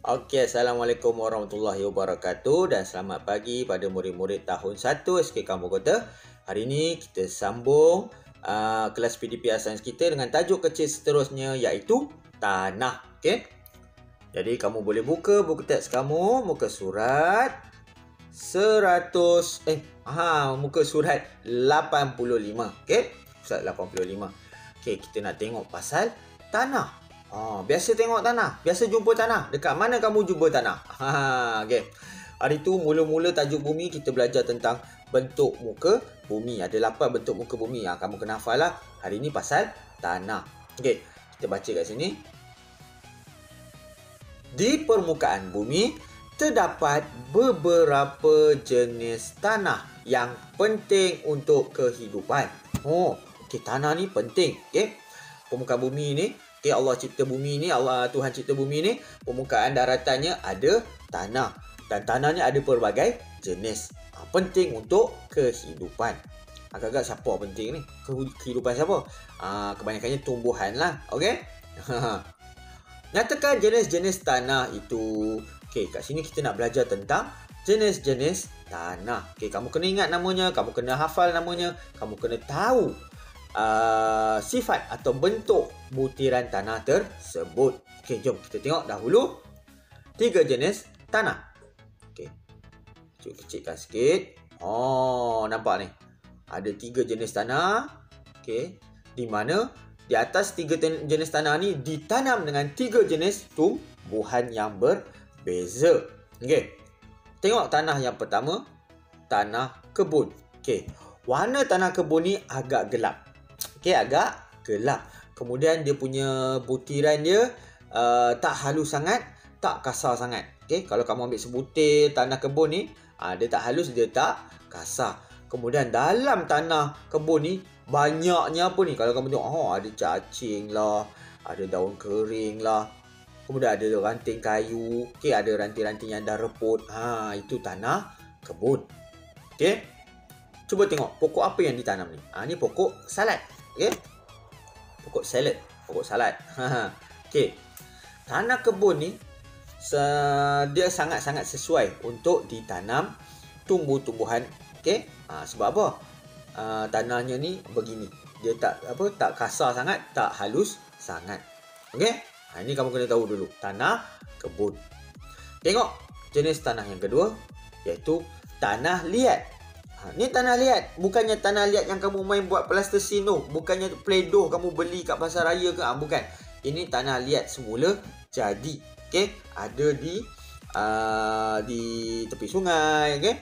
Okey, Assalamualaikum warahmatullahi wabarakatuh dan selamat pagi pada murid-murid tahun 1 SK Kampung Kota. Hari ini kita sambung kelas PDP Sains kita dengan tajuk kecil seterusnya iaitu tanah. Okey. Jadi kamu boleh buka buku teks kamu, muka surat 85. Okey. Surat 85. Okey, kita nak tengok pasal tanah. Biasa tengok tanah, biasa jumpa tanah. Dekat mana kamu jumpa tanah? Okay. Hari tu mula-mula tajuk bumi kita belajar tentang bentuk muka bumi. Ada 8 bentuk muka bumi. Kamu kena hafal lah. Hari ni pasal tanah. Okay. Kita baca kat sini. Di permukaan bumi terdapat beberapa jenis tanah yang penting untuk kehidupan. Okay, tanah ni penting. Okay. Permukaan bumi ni, okay, Allah cipta bumi ni, Tuhan cipta bumi ni, permukaan daratannya ada tanah. Dan tanah ni ada pelbagai jenis. Penting untuk kehidupan. Agak-agak siapa penting ni? Kehidupan siapa? Kebanyakannya tumbuhan lah. Okay? Nyatakan jenis-jenis tanah itu. Okay, kat sini kita nak belajar tentang jenis-jenis tanah. Okay, kamu kena ingat namanya, kamu kena hafal namanya, kamu kena tahu sifat atau bentuk butiran tanah tersebut. Okey, jom kita tengok dahulu 3 jenis tanah. Okey. Cuba kecilkan sikit. Nampak ni. Ada 3 jenis tanah. Okey. Di mana di atas 3 jenis tanah ni ditanam dengan 3 jenis tumbuhan yang berbeza. Okey. Tengok tanah yang pertama, tanah kebun. Okey. Warna tanah kebun ni agak gelap. Okey, agak gelap. Kemudian dia punya butiran dia tak halus sangat, tak kasar sangat. Okey, kalau kamu ambil sebutir tanah kebun ni, dia tak halus, dia tak kasar. Kemudian dalam tanah kebun ni banyaknya apa ni? Kalau kamu tengok, ada cacing lah, ada daun kering lah. Kemudian ada ranting kayu. Okey, ada ranting-ranting yang dah reput. Itu tanah kebun. Okey. Cuba tengok pokok apa yang ditanam ni. Ni pokok salad. Okey. Pokok salad. Okey. Tanah kebun ni dia sangat-sangat sesuai untuk ditanam tumbuh-tumbuhan. Okey. Sebab apa? Tanahnya ni begini. Dia tak kasar sangat, tak halus sangat. Okey? Ini kamu kena tahu dulu. Tanah kebun. Tengok jenis tanah yang kedua iaitu tanah liat. Ni tanah liat. Bukannya tanah liat yang kamu main buat plastisin tu. Bukannya Play-Doh kamu beli kat pasar raya ke. Bukan. Ini tanah liat semula jadi. Okay. Ada di tepi sungai. Okay.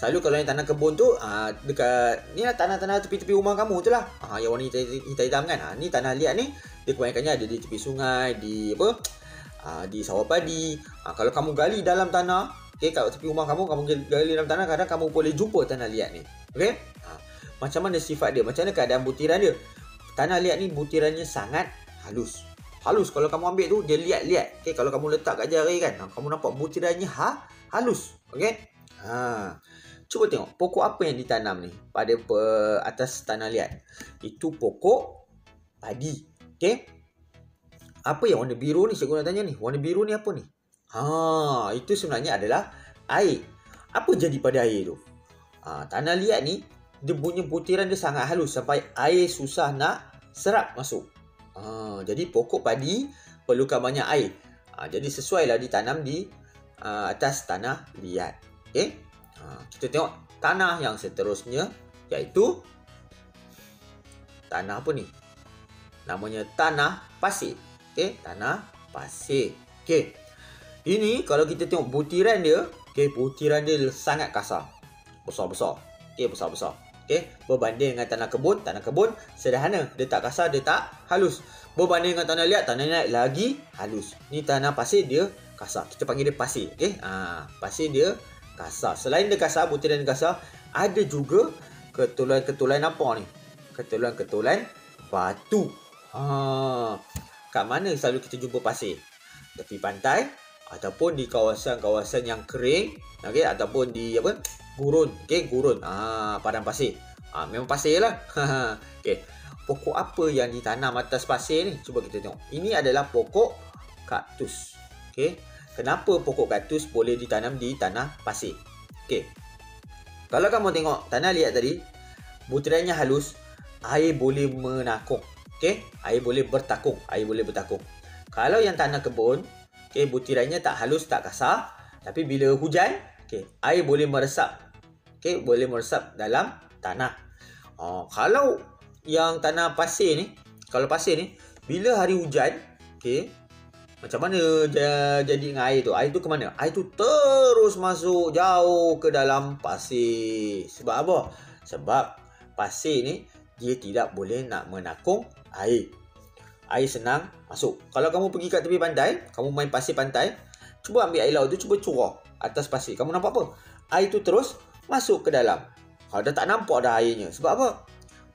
Selalu kalau yang tanah kebun tu dekat ni lah tanah-tanah tepi-tepi rumah kamu tu lah. Yang warna hitam-hitam kan. Ni tanah liat ni dia kebanyakannya ada di tepi sungai, di sawah padi. Kalau kamu gali dalam tanah, okey, kat tepi rumah kamu gali dalam tanah, kadang kamu boleh jumpa tanah liat ni. Okey? Macam mana sifat dia? Macam mana keadaan butiran dia? Tanah liat ni butirannya sangat halus. Halus kalau kamu ambil tu dia liat-liat. Okey, kalau kamu letak kat jari kan, kamu nampak butirannya halus. Okey? Cuba tengok pokok apa yang ditanam ni pada atas tanah liat. Itu pokok padi. Okey? Apa yang warna biru ni? Cikgu nak tanya ni. Warna biru ni apa ni? Itu sebenarnya adalah air. Apa jadi pada air tu? Tanah liat ni, dia punya butiran dia sangat halus sampai air susah nak serap masuk. Jadi pokok padi perlukan banyak air. Jadi sesuailah ditanam di atas tanah liat. Okay? Kita tengok tanah yang seterusnya iaitu tanah apa ni? Namanya tanah pasir. Okay? Tanah pasir. Okay. Ini kalau kita tengok butiran dia, butiran dia sangat kasar. Besar-besar. Besar-besar. Berbanding dengan tanah kebun sederhana. Dia tak kasar, dia tak halus. Berbanding dengan tanah liat lagi halus. Ni tanah pasir dia kasar. Kita panggil dia pasir. Pasir dia kasar. Selain dia kasar, butiran dia kasar, ada juga ketulan-ketulan apa ni? Ketulan-ketulan batu. Kat mana selalu kita jumpa pasir? Tepi pantai ataupun di kawasan-kawasan yang kering, ataupun di gurun, gurun, padang pasir. Memang pasir lah. Pokok apa yang ditanam atas pasir ni? Cuba kita tengok. Ini adalah pokok kaktus. kenapa pokok kaktus boleh ditanam di tanah pasir. Okey. Kalau kamu tengok tanah liat tadi, butirannya halus, air boleh menakung. Okey, air boleh bertakung, Kalau yang tanah kebun, okey, butirannya tak halus, tak kasar, tapi bila hujan, okey, air boleh meresap. Okey, boleh meresap dalam tanah. Kalau yang tanah pasir ni, bila hari hujan, okey, macam mana jadi dengan air tu? Air tu ke mana? Air tu terus masuk jauh ke dalam pasir. Sebab apa? Sebab pasir ni dia tidak boleh nak menakung air. Air senang masuk. Kalau kamu pergi kat tepi pantai, kamu main pasir pantai, cuba ambil air laut tu, cuba curah atas pasir. Kamu nampak apa? Air tu terus masuk ke dalam. Kalau dah tak nampak dah airnya. Sebab apa?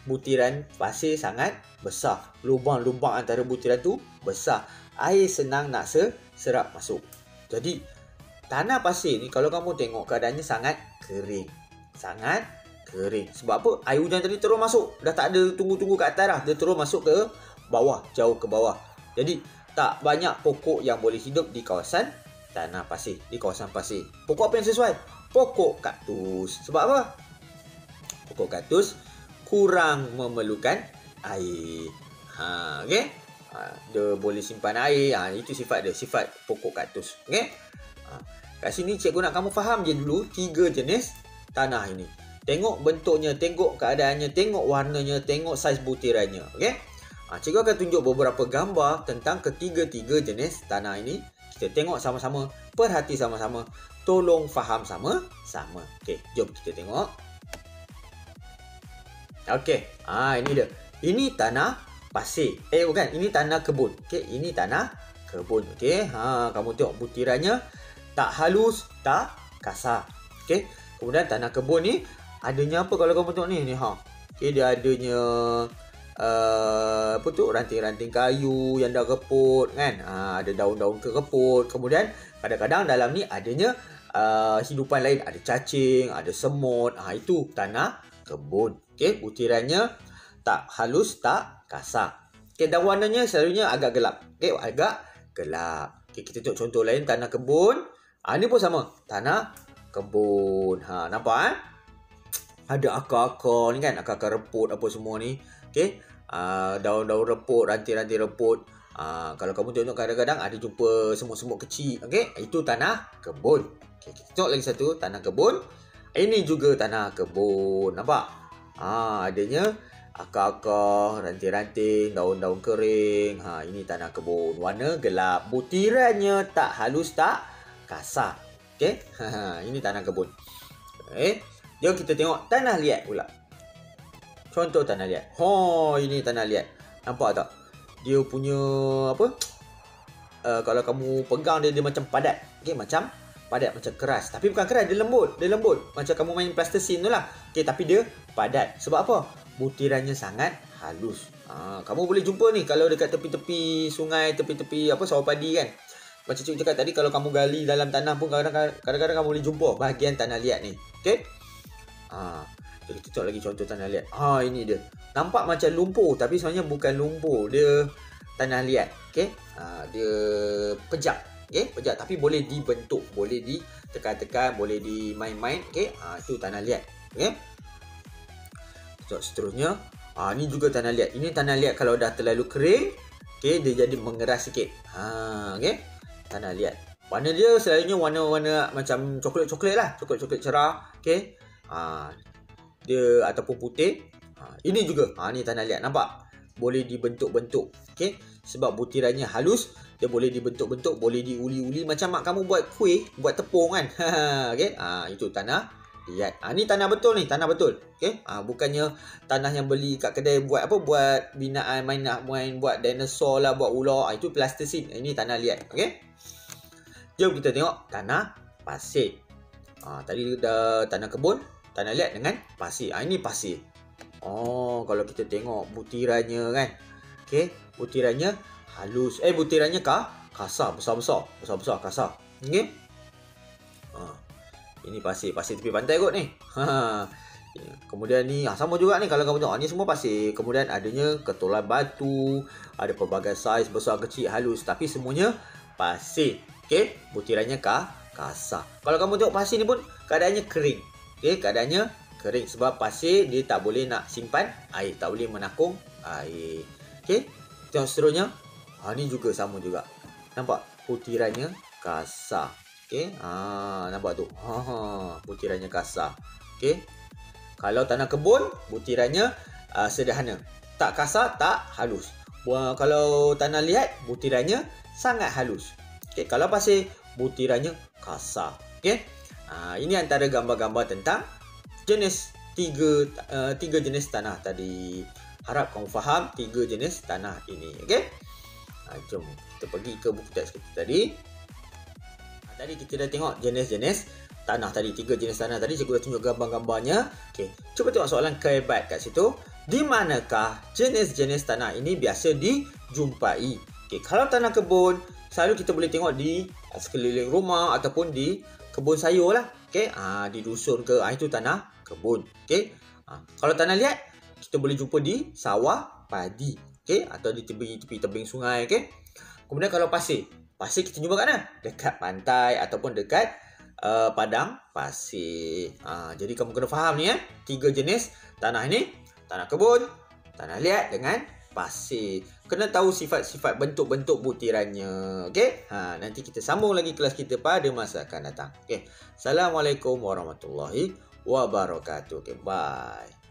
Butiran pasir sangat besar. Lubang-lubang antara butiran tu besar. Air senang nak serap masuk. Jadi tanah pasir ni kalau kamu tengok keadaannya sangat kering. Sebab apa? Air hujan tadi terus masuk. Dah tak ada tunggu-tunggu kat atas dah. Dia terus masuk ke bawah, jauh ke bawah. Jadi tak banyak pokok yang boleh hidup di kawasan tanah pasir, di kawasan pasir. Pokok apa yang sesuai? Pokok kaktus. Sebab apa? Pokok kaktus kurang memerlukan air. Okey. Dia boleh simpan air. Itu sifat dia, sifat pokok kaktus. Okey. Kat sini cikgu nak kamu faham je dulu 3 jenis tanah ini. Tengok bentuknya, tengok keadaannya, tengok warnanya, tengok saiz butirannya. Okey. Cikgu akan tunjuk beberapa gambar tentang ketiga-tiga jenis tanah ini. Kita tengok sama-sama, perhati sama-sama, tolong faham sama-sama. Okey, jom kita tengok. Okey. Ini dia. Ini tanah pasir. Bukan, ini tanah kebun. Okey, ini tanah kebun. Okey, kamu tengok butirannya tak halus, tak kasar. Okey. Kemudian tanah kebun ni adanya apa kalau kamu tengok ni Okey, dia adanya ranting-ranting kayu yang dah reput kan. Ada daun-daun kereput. Kemudian kadang-kadang dalam ni adanya hidupan lain, ada cacing, ada semut. Itu tanah kebun. Okey, butirannya tak halus, tak kasar. Okey, dan warnanya selalunya agak gelap. Okey, agak gelap. Okey, kita tengok contoh lain tanah kebun. Ni pun sama, tanah kebun. Nampak ada akar-akar ni kan, akar-akar reput apa semua ni. Okey, daun-daun reput, ranting-ranting reput. Kalau kamu tengok kadang-kadang ada jumpa semut-semut kecil. Okey, itu tanah kebun. Okey, kita tengok lagi satu tanah kebun. Ini juga tanah kebun. Nampak? Adanya akar-akar, ranting-ranting, daun-daun kering. Ini tanah kebun. Warna gelap. Butirannya tak halus, tak kasar. Okey. Ini tanah kebun. Okey. Jom kita tengok tanah liat pula. Contoh tanah liat. Ini tanah liat. Nampak tak? Dia punya apa? Kalau kamu pegang dia macam padat. Okey, macam padat, macam keras. Tapi bukan keras, dia lembut. Macam kamu main plasticine tu lah. Okey, tapi dia padat. Sebab apa? Butirannya sangat halus. Kamu boleh jumpa ni kalau dekat tepi-tepi sungai, tepi-tepi sawah padi kan. Macam cikgu cakap tadi, kalau kamu gali dalam tanah pun kadang-kadang kamu boleh jumpa bahagian tanah liat ni. Okey. Jadi kita tengok lagi contoh tanah liat. Ini dia. Nampak macam lumpur tapi sebenarnya bukan lumpur. Dia tanah liat. Okey. Dia pejak. Okey, pejak tapi boleh dibentuk, boleh ditekan-tekan, boleh dimain-main. Okey. Itu tanah liat. Okey. Seterusnya, ni juga tanah liat. Ini tanah liat kalau dah terlalu kering, okey, dia jadi mengeras sikit. Okey. Tanah liat. Warna dia selalunya warna-warna macam coklat-coklat lah, coklat-coklat cerah. Okey. Dia ataupun putih. Ini juga. Ni tanah liat. Nampak? Boleh dibentuk-bentuk. Okey. Sebab butirannya halus, dia boleh dibentuk-bentuk, boleh diuli-uli macam mak kamu buat kuih, buat tepung kan. Okey. Itu tanah liat. Ni tanah betul ni, tanah betul. Okey. Bukannya tanah yang beli kat kedai buat buat binaan, main buat dinosaur lah, buat ular. Itu plasticine. Ini tanah liat. Okey. Jom kita tengok tanah pasir. Tadi dah tanah kebun, tanah liat dengan pasir. Ini pasir. Kalau kita tengok butirannya kan. Okey, butirannya halus. Butirannya kasar, besar-besar, kasar. Okey. Ini pasir tepi pantai kot ni. Kemudian ni sama juga ni kalau kamu tengok. Ni semua pasir. Kemudian adanya ketulan batu, ada pelbagai saiz, besar, kecil, halus, tapi semuanya pasir. Okey, butirannya kasar. Kalau kamu tengok pasir ni pun keadaannya kering. Okey, keadaannya kering sebab pasir dia tak boleh nak simpan air, tak boleh menakung air. Okey, tengok seterusnya. Ni juga sama juga. Nampak butirannya kasar. Okey, nampak tu. Butirannya kasar. Okey. Kalau tanah kebun, butirannya sederhana. Tak kasar, tak halus. Kalau tanah liat, butirannya sangat halus. Okey, kalau pasir, butirannya kasar. Okey. Ini antara gambar-gambar tentang jenis tiga jenis tanah tadi. Harap kamu faham 3 jenis tanah ini. Okey. Jom kita pergi ke buku teks kita tadi. Tadi kita dah tengok jenis-jenis tanah tadi. 3 jenis tanah tadi. Cikgu dah tunjuk gambar-gambarnya. Okey. Cuba tengok soalan kehebat kat situ. Di manakah jenis-jenis tanah ini biasa dijumpai? Okey. Kalau tanah kebun, selalu kita boleh tengok di sekeliling rumah ataupun di kebun sayur lah. Okey. Di dusun ke. Itu tanah kebun. Okey. Kalau tanah liat, kita boleh jumpa di sawah padi. Okey. Atau di tepi tebing sungai. Okey. Kemudian kalau pasir. Pasir kita jumpa kat mana? Dekat pantai ataupun dekat padang pasir. Jadi kamu kena faham ni 3 jenis tanah ni. Tanah kebun, tanah liat dengan pasir. Kena tahu sifat-sifat bentuk-bentuk butirannya. Okey? Nanti kita sambung lagi kelas kita pada masa akan datang. Okey. Assalamualaikum warahmatullahi wabarakatuh. Okey, bye.